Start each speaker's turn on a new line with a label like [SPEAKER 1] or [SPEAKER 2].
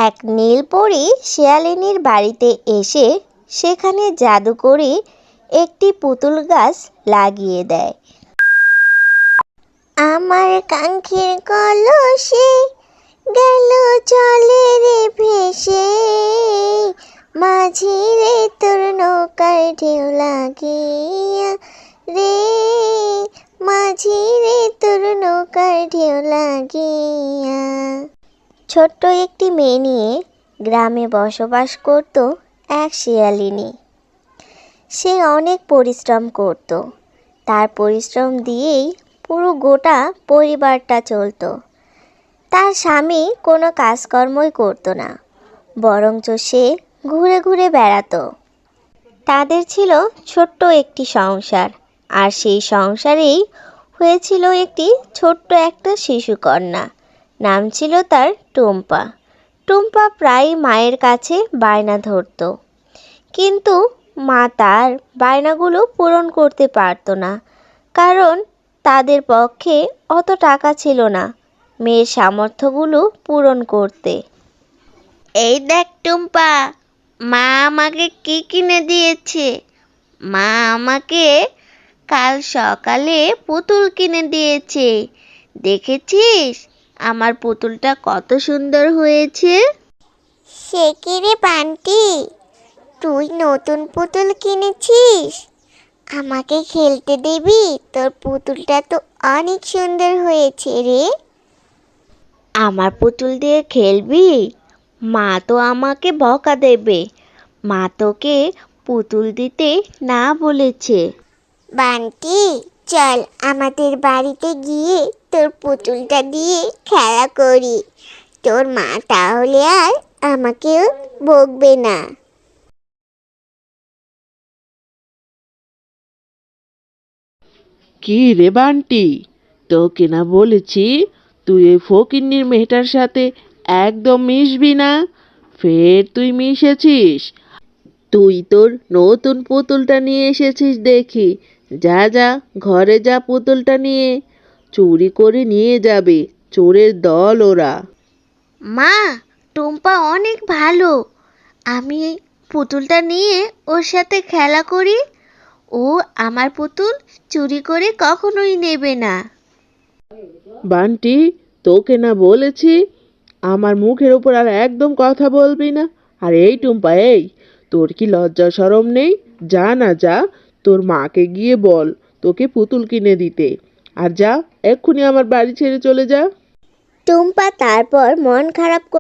[SPEAKER 1] এক নীলপরী শিয়ালিনীর বাড়িতে এসে সেখানে জাদু করে একটি পুতুল গাছ লাগিয়ে দেয়। আমার কাঙ্ক্ষের কলসে গেল চলে রে ভেসে, মাঝি রে তোর নৌকার ঢেউ লাগিয়া রে, মাঝি রে তোর নৌকার ঢেউ লাগিয়া। ছোট্ট একটি মেয়ে নিয়ে গ্রামে বসবাস করত এক শিয়ালিনী। সে অনেক পরিশ্রম করত। তার পরিশ্রম দিয়েই পুরো গোটা পরিবারটা চলত। তার স্বামী কোনো কাজকর্মই করত না, বরঞ্চ সে ঘুরে ঘুরে বেড়াতো। তাদের ছিল ছোট্ট একটি সংসার, আর সেই সংসারেই হয়েছিল একটি ছোট্ট একটা শিশুকন্যা। নাম ছিল তার টুম্পা। টুম্পা প্রায় মায়ের কাছে বায়না ধরত, কিন্তু মা তার বায়নাগুলো পূরণ করতে পারত না, কারণ তাদের পক্ষে অত টাকা ছিল না মেয়ের সামর্থ্যগুলো পূরণ করতে। এই দেখ টুম্পা, মা আমাকে কি কিনে দিয়েছে। মা আমাকে কাল সকালে পুতুল কিনে দিয়েছে। দেখেছিস আমার পুতুলটা কত সুন্দর হয়েছে। সে কি রে বান্টি, তুই নতুন পুতুল কিনেছিস? আমাকে খেলতে দিবি? তোর পুতুলটা তো অনেক সুন্দর হয়েছে রে। আমার পুতুল দিয়ে খেলবি? মা তো আমাকে বকা দেবে। মা তোকে পুতুল দিতে না বলেছে। বান্টি, চল আমাদের বাড়িতে গিয়ে তোর পুতুলটা দিয়ে খেলা করি। তোর মা তাহলে আর আমাকেও বকবে না।
[SPEAKER 2] কি রে বান্টি, তোকে না বলেছি তুই এই ফকিন্নির মেয়েটার সাথে একদম মিশবি না, ফের তুই মিশেছিস। তুই তোর নতুন পুতুলটা নিয়ে এসেছিস দেখি। যা যা, ঘরে যা, পুতুলটা নিয়ে চুরি করে নিয়ে যাবে। চোরের দল ওরা।
[SPEAKER 1] মা, টুম্পা অনেক ভালো। আমি এই পুতুলটা নিয়ে ওর সাথে খেলা করি। ও আমার পুতুল চুরি করে কখনোই নেবে না।
[SPEAKER 2] বান্টি, তোকে না বলেছি আমার মুখের উপর আর একদম কথা বলবি না। আর এই টুম্পা, এই তোর কি লজ্জা শরম নেই? যা না যা, তোর মাকে গিয়ে বল তোকে পুতুল কিনে দিতে। আর যা, এক্ষুনি আমার বাড়ি ছেড়ে চলে যা।
[SPEAKER 1] টুম্পা তারপর মন খারাপ